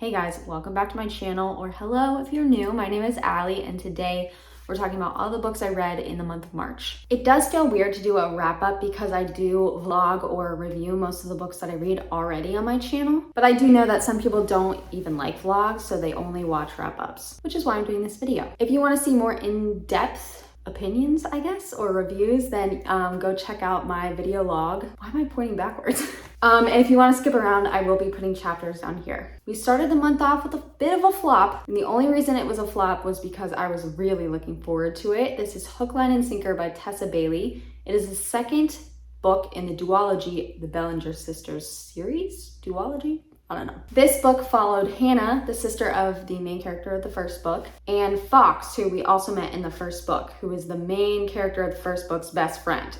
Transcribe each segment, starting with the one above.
Hey guys, welcome back to my channel, or hello if you're new. My name is Allie, and today we're talking about all the books I read in the month of March. It does feel weird to do a wrap up because I do vlog or review most of the books that I read already on my channel, but I do know that some people don't even like vlogs, so they only watch wrap ups, which is why I'm doing this video. If you want to see more in-depth opinions, I guess, or reviews, then go check out my video log. Why am I pointing backwards? And if you want to skip around, I will be putting chapters down here. We started the month off with a bit of a flop, and the only reason it was a flop was because I was really looking forward to it. This is Hook, Line, and Sinker by Tessa Byyye. It is the second book in the duology, the Bellinger Sisters series? Duology? I don't know. This book followed Hannah, the sister of the main character of the first book, and Fox, who we also met in the first book, who is the main character of the first book's best friend.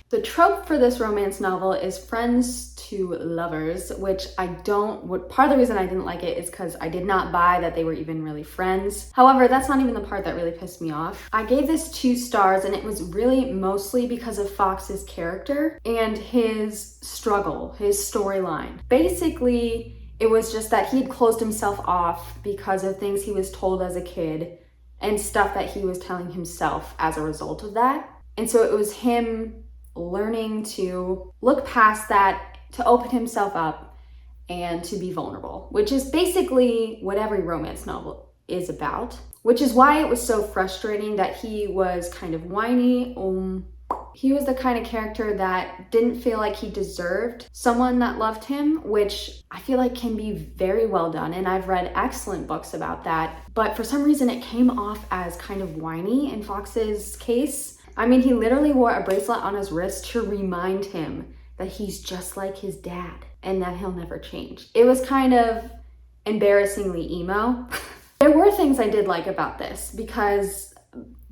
The trope for this romance novel is friends to lovers, which part of the reason I didn't like it is because I did not buy that they were even really friends. However, that's not even the part that really pissed me off. I gave this 2 stars, and it was really mostly because of Fox's character and his struggle, his storyline. Basically, it was just that he had closed himself off because of things he was told as a kid and stuff that he was telling himself as a result of that. And so it was him learning to look past that, to open himself up, and to be vulnerable, which is basically what every romance novel is about, which is why it was so frustrating that he was kind of whiny. He was the kind of character that didn't feel like he deserved someone that loved him, which I feel like can be very well done, and I've read excellent books about that, but for some reason it came off as kind of whiny in Fox's case. I mean, he literally wore a bracelet on his wrist to remind him that he's just like his dad and that he'll never change. It was kind of embarrassingly emo. There were things I did like about this because,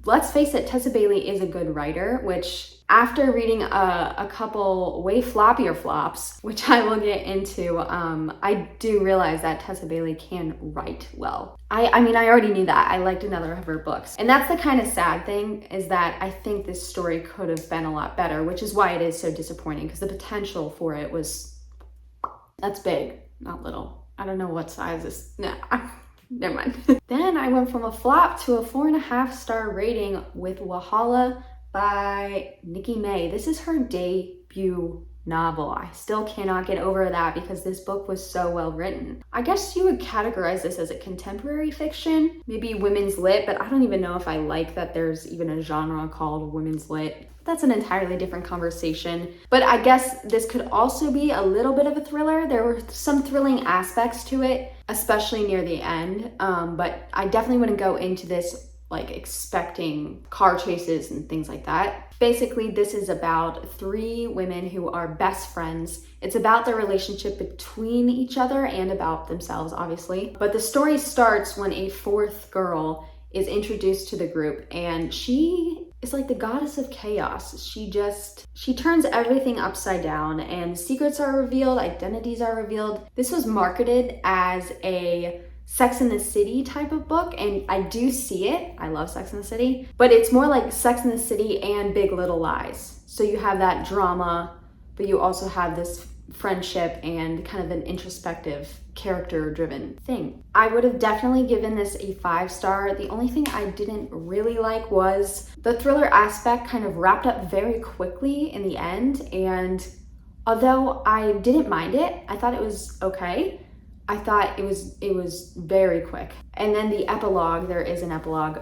let's face it, Tessa Byyye is a good writer, which after reading a couple way floppier flops, which I will get into, I do realize that Tessa Byyye can write well. I mean, I already knew that. I liked another of her books. And that's the kind of sad thing, is that I think this story could have been a lot better, which is why it is so disappointing, because the potential for it that's big, not little. I don't know what size this, never mind. Then I went from a flop to a 4.5-star rating with Wahala by Nikki May. This is her debut novel. I still cannot get over that because this book was so well written. I guess you would categorize this as a contemporary fiction, maybe women's lit, but I don't even know if I like that there's even a genre called women's lit. That's an entirely different conversation. But I guess this could also be a little bit of a thriller. There were some thrilling aspects to it, especially near the end, but I definitely wouldn't go into this like expecting car chases and things like that. Basically, this is about 3 women who are best friends. It's about their relationship between each other and about themselves, obviously. But the story starts when a 4th girl is introduced to the group, and she is like the goddess of chaos. She turns everything upside down, and secrets are revealed, identities are revealed. This was marketed as a Sex and the City type of book, and I do see it. I love Sex and the City, but it's more like Sex and the City and Big Little Lies. So you have that drama, but you also have this friendship and kind of an introspective, character-driven thing. I would have definitely given this a 5-star. The only thing I didn't really like was the thriller aspect kind of wrapped up very quickly in the end, and although I didn't mind it, I thought it was okay. I thought it was very quick. And then the epilogue, there is an epilogue,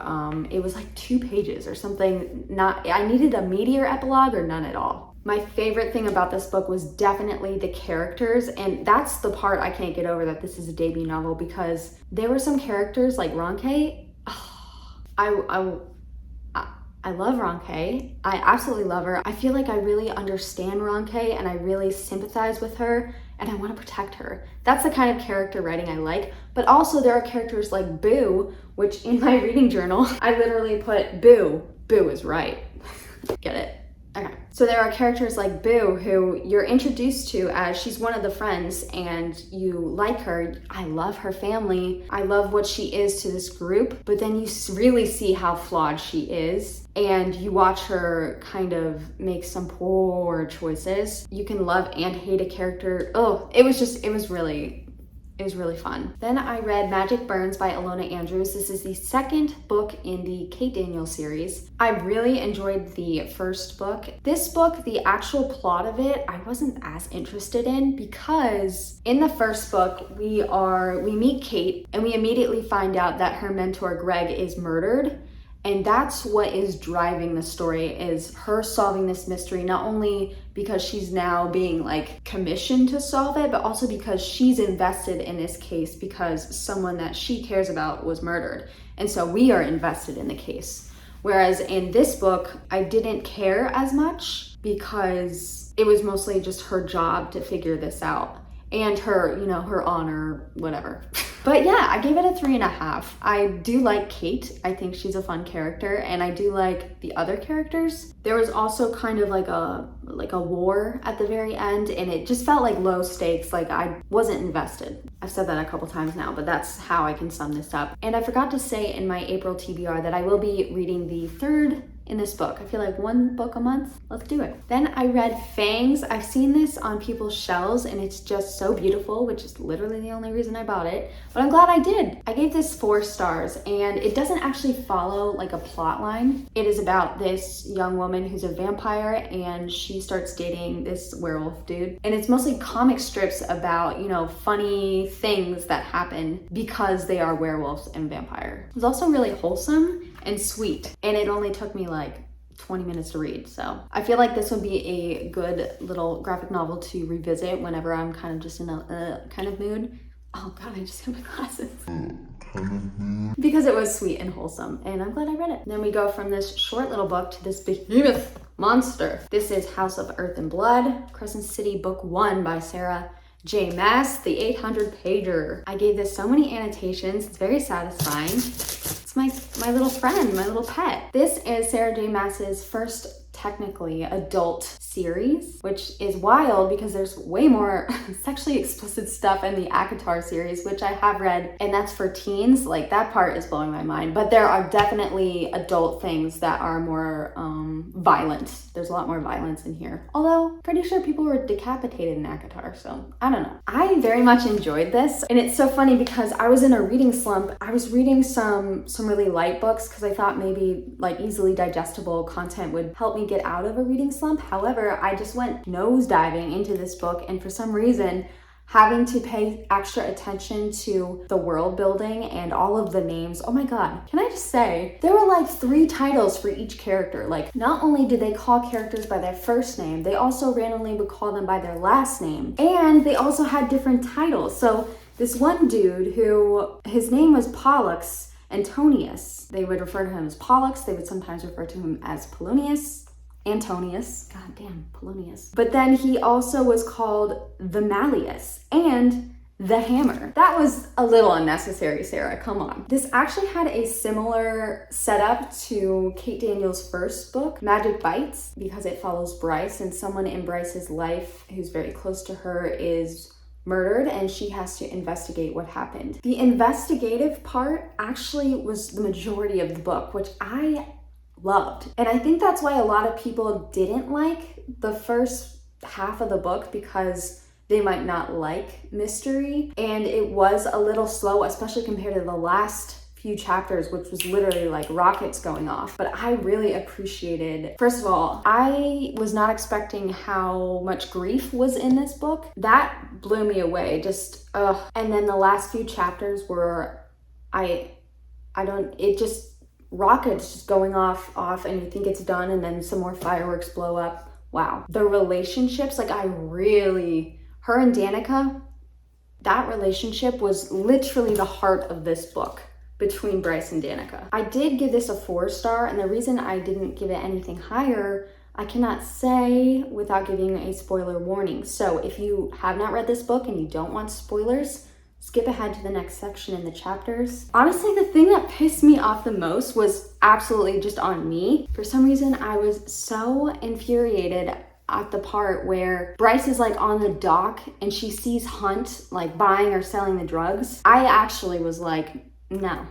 it was like 2 pages or something. I needed a meatier epilogue or none at all. My favorite thing about this book was definitely the characters, and that's the part I can't get over, that this is a debut novel, because there were some characters like Ronke. I love Ronke. I absolutely love her. I feel like I really understand Ronke and I really sympathize with her, and I want to protect her. That's the kind of character writing I like. But also there are characters like Boo, which in my reading journal, I literally put Boo. Boo is right. Get it? Okay. So there are characters like Boo who you're introduced to as she's one of the friends and you like her. I love her family. I love what she is to this group, but then you really see how flawed she is and you watch her kind of make some poor choices. You can love and hate a character. Oh, it was really It was really fun. Then I read Magic Burns by Alona Andrews. This is the second book in the Kate Daniels series. I really enjoyed the first book. This book, the actual plot of it, I wasn't as interested in because in the first book, we meet Kate and we immediately find out that her mentor Greg is murdered. And that's what is driving the story, is her solving this mystery, not only because she's now being like commissioned to solve it, but also because she's invested in this case because someone that she cares about was murdered. And so we are invested in the case. Whereas in this book, I didn't care as much because it was mostly just her job to figure this out. And her, you know, her honor, whatever. But yeah, I gave it a 3.5. I do like Kate. I think she's a fun character, and I do like the other characters. There was also kind of like a war at the very end, and it just felt like low stakes, like I wasn't invested. I've said that a couple times now, but that's how I can sum this up. And I forgot to say in my April TBR that I will be reading the third in this book. I feel like one book a month. Let's do it. Then I read Fangs. I've seen this on people's shelves and it's just so beautiful, which is literally the only reason I bought it. But I'm glad I did. I gave this 4 stars and it doesn't actually follow like a plot line. It is about this young woman who's a vampire and she starts dating this werewolf dude. And it's mostly comic strips about, you know, funny things that happen because they are werewolves and vampire. It was also really wholesome and sweet, and it only took me like 20 minutes to read, so I feel like this would be a good little graphic novel to revisit whenever I'm kind of just in a kind of mood. Oh god, I just got my glasses. Because it was sweet and wholesome, and I'm glad I read it. And then we go from this short little book to this behemoth monster. This is House of Earth and Blood, Crescent City Book 1 by Sarah J. Maas, the 800-pager. I gave this so many annotations. It's very satisfying. It's my little friend, my little pet. This is Sarah J. Maas's first technically adult series, which is wild because there's way more sexually explicit stuff in the ACOTAR series, which I have read, and that's for teens. Like, that part is blowing my mind, but there are definitely adult things that are more violent. There's a lot more violence in here. Although, pretty sure people were decapitated in ACOTAR, so I don't know. I very much enjoyed this, and it's so funny because I was in a reading slump. I was reading some really light books because I thought maybe like easily digestible content would help me get out of a reading slump. However, I just went nosediving into this book, and for some reason, having to pay extra attention to the world building and all of the names. Oh my god, can I just say, there were like 3 titles for each character. Like, not only did they call characters by their first name, they also randomly would call them by their last name. And they also had different titles. So this one dude who, his name was Pollux Antonius. They would refer to him as Pollux. They would sometimes refer to him as Polonius. Antonius, god damn, Polonius. But then he also was called the Malleus and the Hammer. That was a little unnecessary, Sarah, come on. This actually had a similar setup to Kate Daniels' first book, Magic Bites, because it follows Bryce, and someone in Bryce's life who's very close to her is murdered and she has to investigate what happened. The investigative part actually was the majority of the book, which I loved. And I think that's why a lot of people didn't like the first half of the book, because they might not like mystery. And it was a little slow, especially compared to the last few chapters, which was literally like rockets going off. But I really appreciated, first of all, I was not expecting how much grief was in this book. That blew me away, just, ugh. And then the last few chapters were, rockets just going off, and you think it's done, and then some more fireworks blow up. Wow. The relationships, like her and Danica, that relationship was literally the heart of this book between Bryce and Danica. I did give this a 4-star, and the reason I didn't give it anything higher, I cannot say without giving a spoiler warning. So if you have not read this book and you don't want spoilers, skip ahead to the next section in the chapters. Honestly, the thing that pissed me off the most was absolutely just on me. For some reason, I was so infuriated at the part where Bryce is like on the dock and she sees Hunt like buying or selling the drugs. I actually was like, no,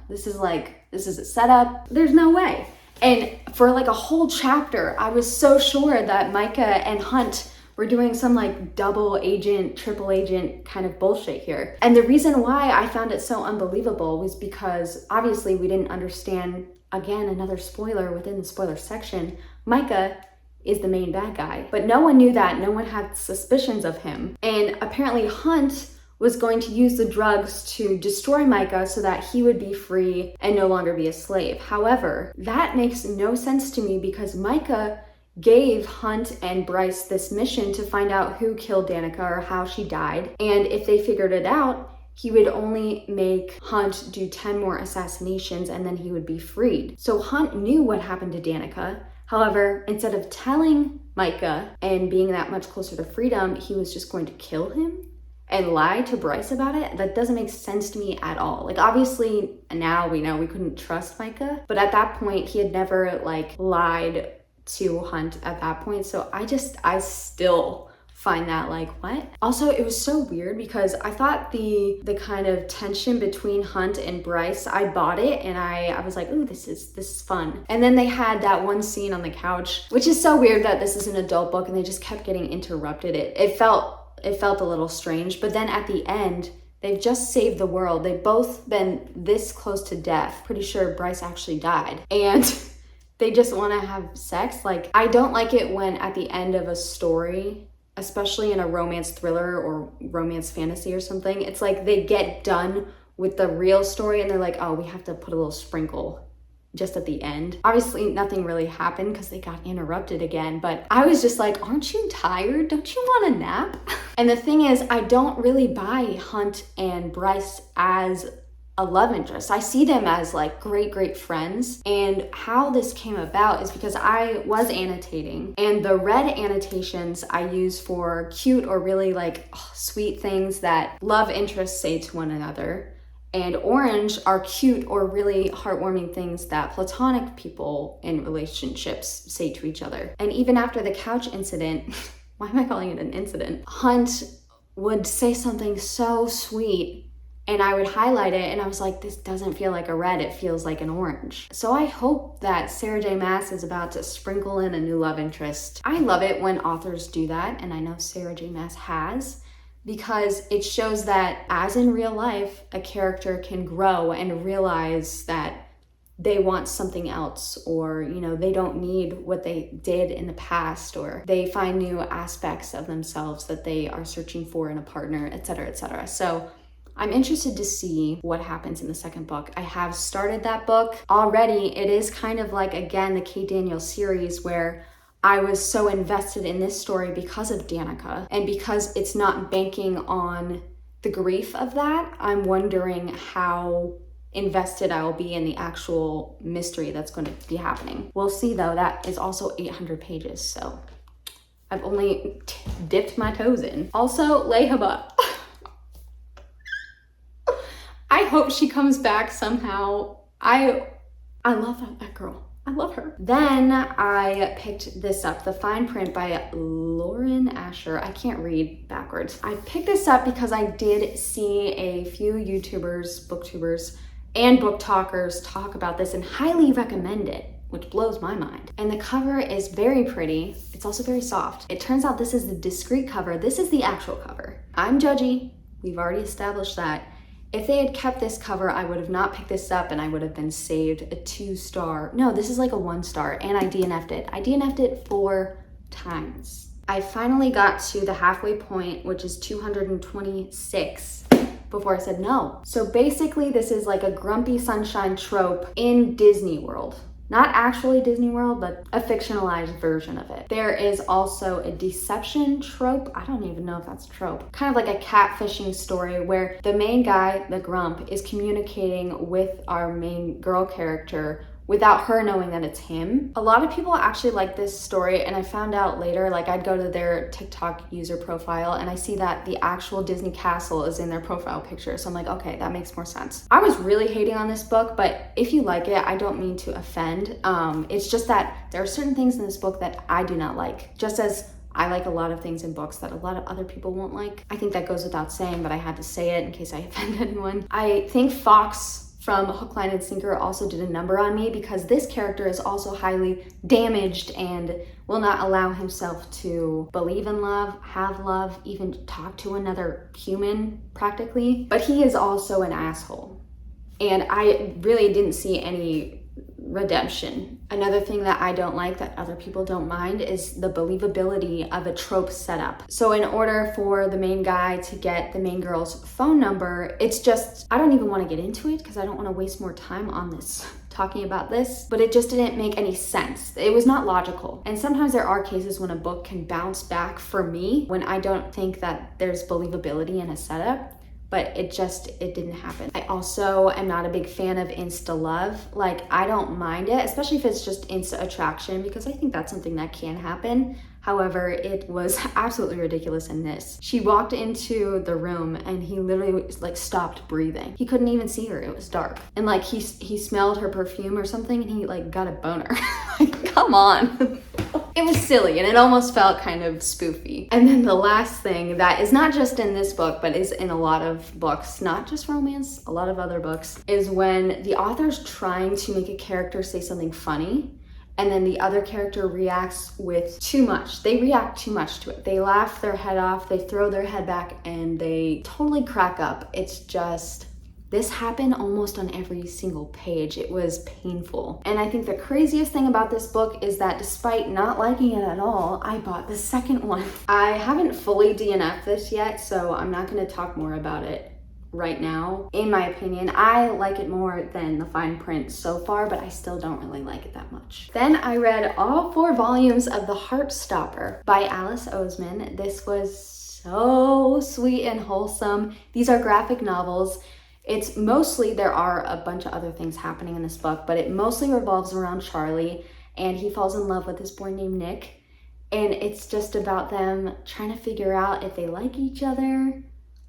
this is a setup. There's no way. And for like a whole chapter, I was so sure that Micah and Hunt we're doing some like double agent, triple agent kind of bullshit here. And the reason why I found it so unbelievable was because obviously we didn't understand, again, another spoiler within the spoiler section, Micah is the main bad guy. But no one knew that, no one had suspicions of him. And apparently Hunt was going to use the drugs to destroy Micah so that he would be free and no longer be a slave. However, that makes no sense to me because Micah gave Hunt and Bryce this mission to find out who killed Danica or how she died. And if they figured it out, he would only make Hunt do 10 more assassinations and then he would be freed. So Hunt knew what happened to Danica. However, instead of telling Micah and being that much closer to freedom, he was just going to kill him and lie to Bryce about it. That doesn't make sense to me at all. Like, obviously now we know we couldn't trust Micah, but at that point he had never like lied to Hunt at that point. So I still find that like, what? Also, it was so weird because I thought the kind of tension between Hunt and Bryce, I bought it and I was like, ooh, this is fun. And then they had that one scene on the couch, which is so weird that this is an adult book and they just kept getting interrupted. It felt a little strange, but then at the end, they've just saved the world. They've both been this close to death. Pretty sure Bryce actually died. And they just want to have sex. Like, I don't like it when at the end of a story, especially in a romance thriller or romance fantasy or something, it's like they get done with the real story and they're like, oh, we have to put a little sprinkle just at the end. Obviously nothing really happened because they got interrupted again, but I was just like, aren't you tired? Don't you want a nap? And the thing is, I don't really buy Hunt and Bryce as a love interest. I see them as like great friends. And how this came about is because I was annotating, and the red annotations I use for cute or really like sweet things that love interests say to one another. And orange are cute or really heartwarming things that platonic people in relationships say to each other. And even after the couch incident, why am I calling it an incident? Hunt would say something so sweet and I would highlight it and I was like, this doesn't feel like a red, it feels like an orange. So I hope that Sarah J. Maas is about to sprinkle in a new love interest. I love it when authors do that, and I know Sarah J. Maas has, because it shows that as in real life, a character can grow and realize that they want something else, or, you know, they don't need what they did in the past, or they find new aspects of themselves that they are searching for in a partner, etc., etc. So I'm interested to see what happens in the second book. I have started that book already. It is kind of like, again, the Kate Daniel series where I was so invested in this story because of Danica, and because it's not banking on the grief of that, I'm wondering how invested I will be in the actual mystery that's going to be happening. We'll see though. That is also 800 pages, so I've only dipped my toes in. Also, Lehaba. I hope she comes back somehow. I love that girl. I love her. Then I picked this up, The Fine Print by Lauren Asher. I can't read backwards. I picked this up because I did see a few YouTubers, booktubers, and book talkers talk about this and highly recommend it, which blows my mind. And the cover is very pretty. It's also very soft. It turns out this is the discreet cover. This is the actual cover. I'm judgy. We've already established that. If they had kept this cover, I would have not picked this up and I would have been saved a 2-star. No, this is like a 1-star, and I DNF'd it. I DNF'd it 4 times. I finally got to the halfway point, which is 226, before I said no. So basically this is like a grumpy sunshine trope in Disney World. Not actually Disney World, but a fictionalized version of it. There is also a deception trope. I don't even know if that's a trope. Kind of like a catfishing story where the main guy, the grump, is communicating with our main girl character without her knowing that it's him. A lot of people actually like this story, and I found out later, like I'd go to their TikTok user profile and I see that the actual Disney castle is in their profile picture. So I'm like, okay, that makes more sense. I was really hating on this book, but if you like it, I don't mean to offend. It's just that there are certain things in this book that I do not like, just as I like a lot of things in books that a lot of other people won't like. I think that goes without saying, but I had to say it in case I offend anyone. I think Fox from Hook, Line, and Sinker also did a number on me, because this character is also highly damaged and will not allow himself to believe in love, have love, even talk to another human practically. But he is also an asshole. And I really didn't see any redemption. Another thing that I don't like that other people don't mind is the believability of a trope setup. So in order for the main guy to get the main girl's phone number, it's just, I don't even want to get into it because I don't want to waste more time on this, talking about this, but it just didn't make any sense. It was not logical. And sometimes there are cases when a book can bounce back for me when I don't think that there's believability in a setup. But it didn't happen. I also am not a big fan of insta love. Like, I don't mind it, especially if it's just insta attraction, because I think that's something that can happen. However, it was absolutely ridiculous in this. She walked into the room and he literally like stopped breathing. He couldn't even see her, it was dark. And like he smelled her perfume or something and he like got a boner. Like, come on. It was silly and it almost felt kind of spoofy. And then the last thing that is not just in this book, but is in a lot of books, not just romance, a lot of other books, is when the author's trying to make a character say something funny and then the other character reacts with too much. They react too much to it. They laugh their head off, they throw their head back, and they totally crack up. It's just, this happened almost on every single page. It was painful. And I think the craziest thing about this book is that despite not liking it at all, I bought the second one. I haven't fully DNF'd this yet, so I'm not gonna talk more about it right now. In my opinion, I like it more than the fine print so far, but I still don't really like it that much. Then I read all 4 volumes of The Heartstopper by Alice Oseman. This was so sweet and wholesome. These are graphic novels. It's mostly, there are a bunch of other things happening in this book, but it mostly revolves around Charlie, and he falls in love with this boy named Nick. And it's just about them trying to figure out if they like each other.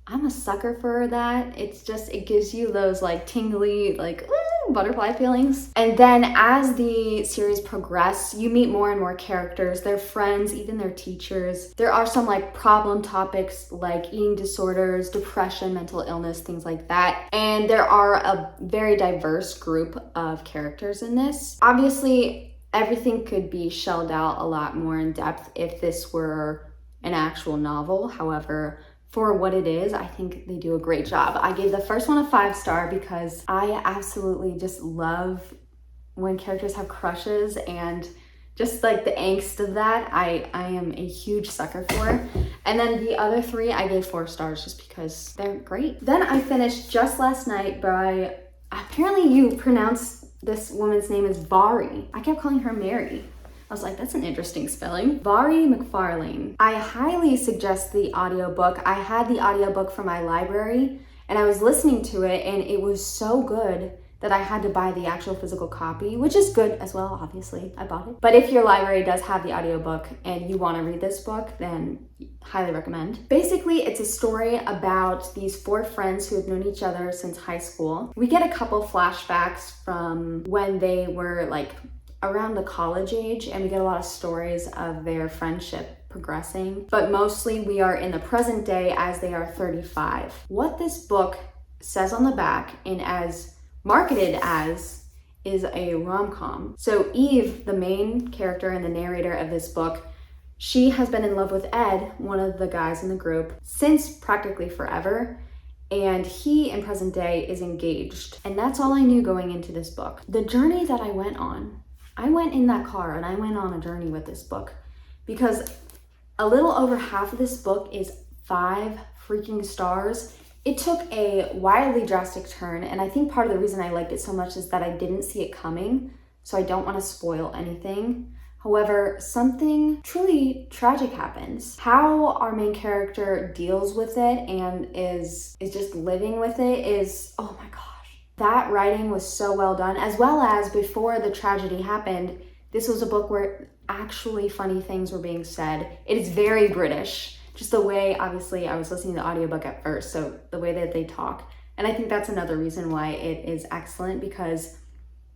I'm a sucker for that. It's just, it gives you those like tingly, like butterfly feelings. And then as the series progresses, you meet more and more characters, their friends, even their teachers. There are some like problem topics like eating disorders, depression, mental illness, things like that. And there are a very diverse group of characters in this. Obviously, everything could be shelled out a lot more in depth if this were an actual novel. However, for what it is, I think they do a great job. I gave the first one a 5-star because I absolutely just love when characters have crushes and just like the angst of that, I am a huge sucker for. And then the other 3, I gave 4 stars just because they're great. Then I finished Just Last Night by, apparently you pronounce this woman's name as Byyye. I kept calling her Mary. I was like, that's an interesting spelling. Byyye McFarlane. I highly suggest the audiobook. I had the audiobook from my library and I was listening to it and it was so good that I had to buy the actual physical copy, which is good as well, obviously, I bought it. But if your library does have the audiobook and you wanna read this book, then highly recommend. Basically, it's a story about these 4 friends who have known each other since high school. We get a couple flashbacks from when they were like around the college age, and we get a lot of stories of their friendship progressing, but mostly we are in the present day as they are 35. What this book says on the back, and as marketed as, is a rom-com. So Eve, the main character and the narrator of this book, she has been in love with Ed, one of the guys in the group, since practically forever, and he in present day is engaged. And that's all I knew going into this book. The journey that I went in that car and I went on a journey with this book because a little over half of this book is 5 freaking stars. It took a wildly drastic turn, and I think part of the reason I liked it so much is that I didn't see it coming, so I don't want to spoil anything. However, something truly tragic happens. How our main character deals with it and is just living with it is, oh my gosh. That writing was so well done, as well as before the tragedy happened, this was a book where actually funny things were being said. It is very British, just the way, obviously, I was listening to the audiobook at first, so the way that they talk. And I think that's another reason why it is excellent, because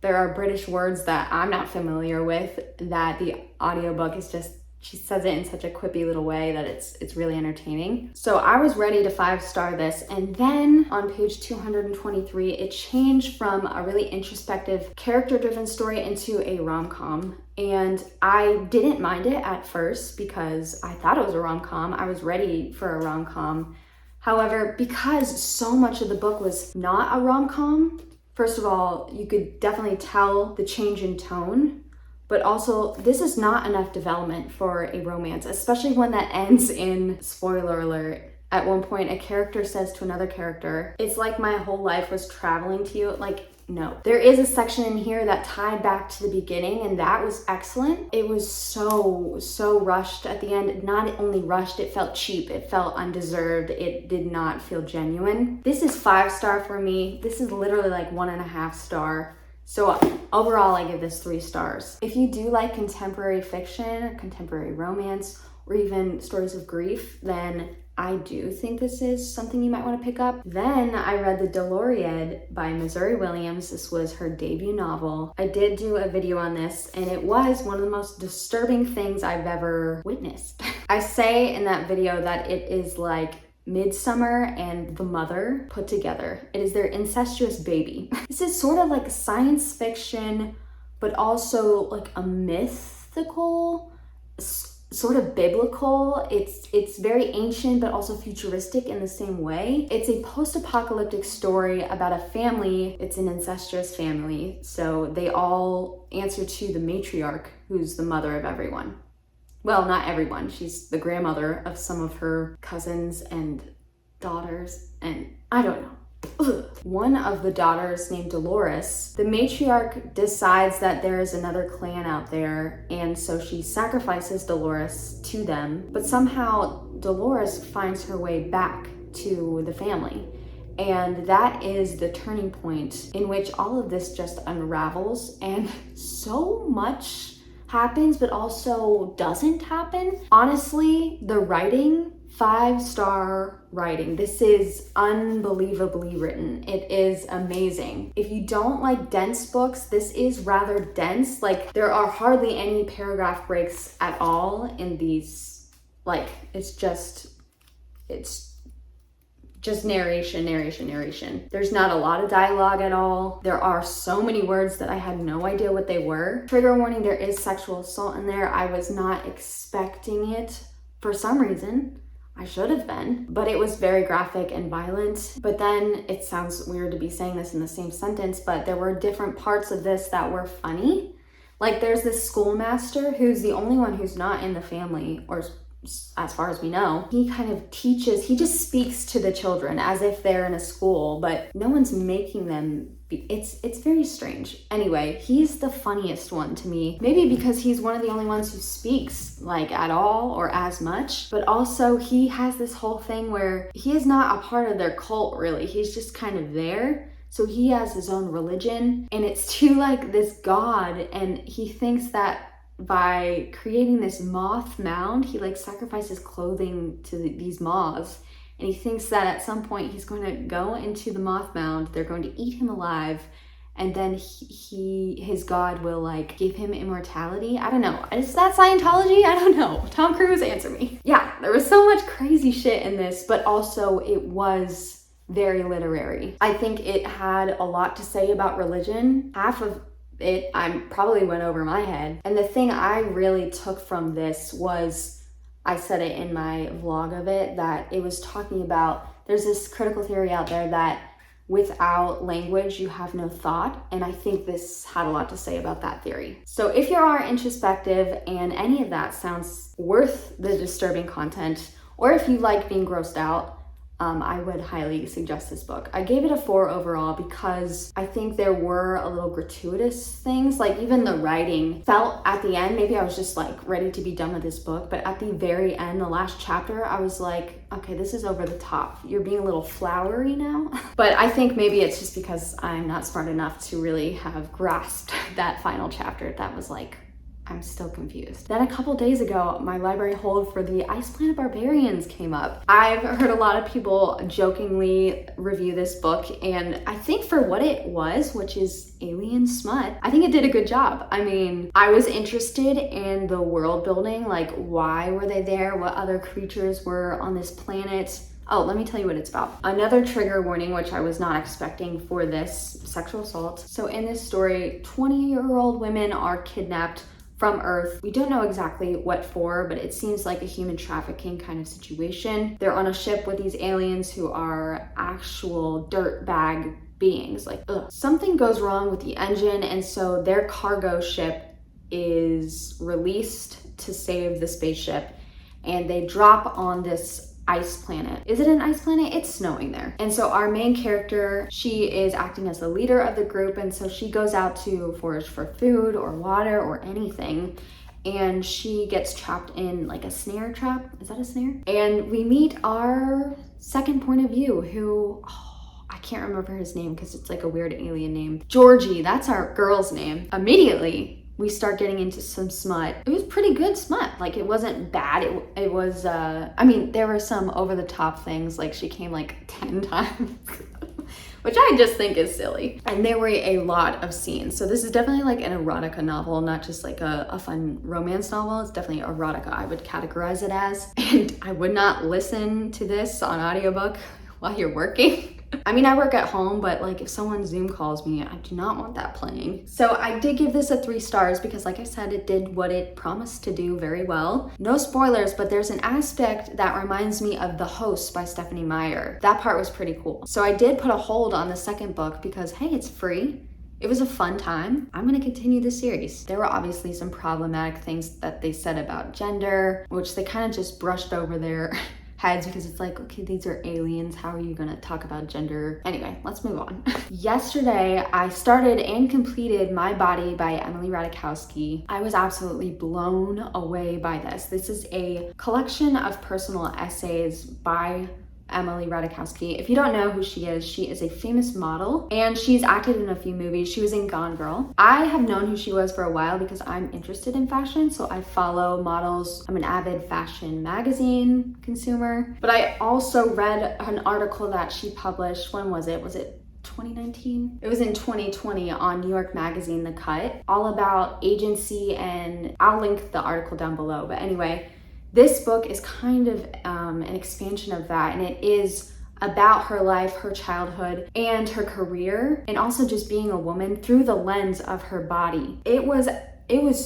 there are British words that I'm not familiar with that the audiobook is just she says it in such a quippy little way that it's really entertaining. So I was ready to 5-star this, and then on page 223, it changed from a really introspective, character-driven story into a rom-com. And I didn't mind it at first because I thought it was a rom-com. I was ready for a rom-com. However, because so much of the book was not a rom-com, first of all, you could definitely tell the change in tone. But also, this is not enough development for a romance, especially when that ends in, spoiler alert, at one point a character says to another character, "It's like my whole life was traveling to you." Like, no. There is a section in here that tied back to the beginning, and that was excellent. It was so rushed at the end. Not only rushed, it felt cheap. It felt undeserved. It did not feel genuine. This is 5-star for me. This is literally like 1.5 star. So overall, I give this 3 stars. If you do like contemporary fiction, contemporary romance, or even stories of grief, then I do think this is something you might want to pick up. Then I read The Doloriad by Missouri Williams. This was her debut novel. I did do a video on this, and it was one of the most disturbing things I've ever witnessed. I say in that video that it is like Midsummer and The Mother put together. It is their incestuous baby. This is sort of like science fiction, but also like a mythical, sort of biblical. It's very ancient, but also futuristic in the same way. It's a post-apocalyptic story about a family. It's an incestuous family. So they all answer to the matriarch, who's the mother of everyone. Well, not everyone. She's the grandmother of some of her cousins and daughters, and I don't know. Ugh. One of the daughters, named Dolores, the matriarch decides that there is another clan out there, and so she sacrifices Dolores to them, but somehow Dolores finds her way back to the family. And that is the turning point in which all of this just unravels, and so much happens, but also doesn't happen. Honestly, the writing, 5-star writing. This is unbelievably written. It is amazing. If you don't like dense books, this is rather dense. Like, there are hardly any paragraph breaks at all in these. Like, it's just narration. There's not a lot of dialogue at all. There are so many words that I had no idea what they were. Trigger warning, there is sexual assault in there. I was not expecting it for some reason. I should have been, but it was very graphic and violent. But then, it sounds weird to be saying this in the same sentence, but there were different parts of this that were funny. Like, there's this schoolmaster who's the only one who's not in the family, or as far as we know. He kind of teaches, he just speaks to the children as if they're in a school, but no one's making them be, it's very strange. Anyway, he's the funniest one to me. Maybe because he's one of the only ones who speaks like at all or as much, but also he has this whole thing where he is not a part of their cult really. He's just kind of there. So he has his own religion, and it's to like this god, and he thinks that by creating this moth mound, he like sacrifices clothing to these moths, and he thinks that at some point he's going to go into the moth mound, they're going to eat him alive, and then his god will like give him immortality. I don't know. Is that Scientology? I don't know. Tom Cruise, answer me. Yeah, there was so much crazy shit in this, but also it was very literary. I think it had a lot to say about religion. Half of it I probably went over my head. And the thing I really took from this was, I said it in my vlog of it, that it was talking about, there's this critical theory out there that without language you have no thought, and I think this had a lot to say about that theory. So if you are introspective and any of that sounds worth the disturbing content, or if you like being grossed out, I would highly suggest this book. I gave it a 4 overall because I think there were a little gratuitous things, like even the writing felt at the end, maybe I was just like ready to be done with this book, but at the very end, the last chapter, I was like, okay, this is over the top. You're being a little flowery now. But I think maybe it's just because I'm not smart enough to really have grasped that final chapter. That was like I'm still confused. Then a couple days ago, my library hold for the Planet Barbarians came up. I've heard a lot of people jokingly review this book, and I think for what it was, which is alien smut, I think it did a good job. I mean, I was interested in the world building, like why were they there? What other creatures were on this planet? Oh, let me tell you what it's about. Another trigger warning, which I was not expecting for this, sexual assault. So in this story, 20-year-old women are kidnapped from Earth. We don't know exactly what for, but it seems like a human trafficking kind of situation. They're on a ship with these aliens who are actual dirtbag beings. Like, ugh. Something goes wrong with the engine, and so their cargo ship is released to save the spaceship, and they drop on this ice planet. Is it an ice planet? It's snowing there. And so our main character, she is acting as the leader of the group, and so she goes out to forage for food or water or anything, and she gets trapped in like a snare trap. Is that a snare? And we meet our second point of view, who, I can't remember his name because it's like a weird alien name. Georgie, that's our girl's name. Immediately, we start getting into some smut. It was pretty good smut. Like, it wasn't bad. It was, I mean, there were some over the top things, like she came like 10 times, which I just think is silly. And there were a lot of scenes. So this is definitely like an erotica novel, not just like a fun romance novel. It's definitely erotica, I would categorize it as. And I would not listen to this on audiobook while you're working. I mean, I work at home, but like if someone Zoom calls me, I do not want that playing. So I did give this a 3 stars because, like I said, it did what it promised to do very well. No spoilers, but there's an aspect that reminds me of The Host by Stephanie Meyer. That part was pretty cool. So I did put a hold on the second book because, hey, it's free. It was a fun time. I'm gonna continue the series. There were obviously some problematic things that they said about gender, which they kind of just brushed over their heads because it's like, okay, these are aliens. How are you gonna talk about gender? Anyway, let's move on. Yesterday, I started and completed My Body by Emily Ratajkowski. I was absolutely blown away by this. This is a collection of personal essays by Emily Ratajkowski. If you don't know who she is a famous model, and she's acted in a few movies. She was in Gone Girl. I have known who she was for a while because I'm interested in fashion, so I follow models. I'm an avid fashion magazine consumer, but I also read an article that she published. When was it? Was it 2019? It was in 2020 on New York Magazine, The Cut, all about agency, and I'll link the article down below. But anyway, this book is kind of an expansion of that, and it is about her life, her childhood, and her career, and also just being a woman through the lens of her body. It was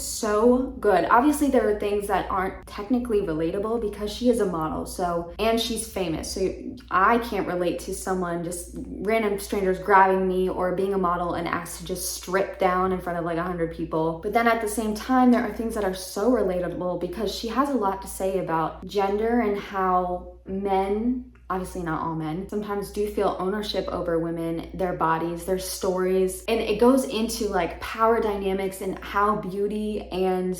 so good. Obviously, there are things that aren't technically relatable because she is a model, and she's famous. So I can't relate to someone, just random strangers grabbing me or being a model and asked to just strip down in front of like 100 people. But then at the same time, there are things that are so relatable because she has a lot to say about gender and how men, obviously not all men, sometimes do feel ownership over women, their bodies, their stories. And it goes into like power dynamics and how beauty and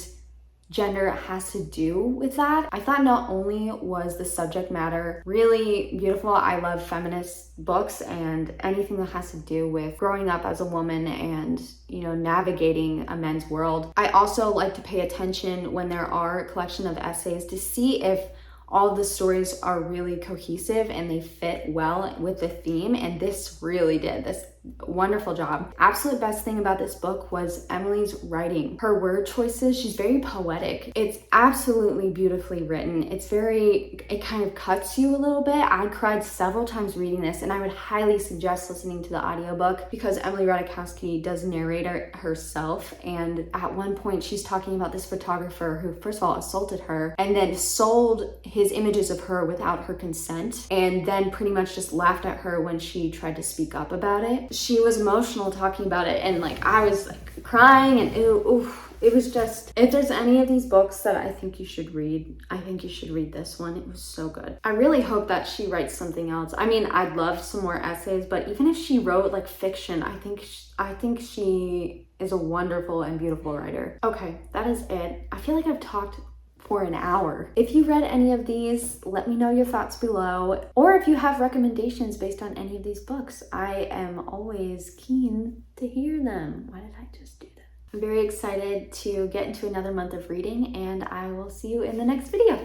gender has to do with that. I thought not only was the subject matter really beautiful, I love feminist books and anything that has to do with growing up as a woman and, you know, navigating a men's world. I also like to pay attention when there are a collection of essays to see if all the stories are really cohesive and they fit well with the theme, and this really did. This wonderful job. Absolute best thing about this book was Emily's writing. Her word choices, she's very poetic. It's absolutely beautifully written. It kind of cuts you a little bit. I cried several times reading this, and I would highly suggest listening to the audiobook because Emily Ratajkowski does narrate it herself, and at one point she's talking about this photographer who first of all assaulted her and then sold his images of her without her consent, and then pretty much just laughed at her when she tried to speak up about it. She was emotional talking about it, and like I was like crying, and it was just, if there's any of these books that I think you should read, I think you should read this one. It was so good. I really hope that she writes something else. I mean, I'd love some more essays, but even if she wrote like fiction, I think she is a wonderful and beautiful writer. Okay, that is it. I feel like I've talked for an hour. If you read any of these, let me know your thoughts below, or if you have recommendations based on any of these books. I am always keen to hear them. Why did I just do that? I'm very excited to get into another month of reading, and I will see you in the next video.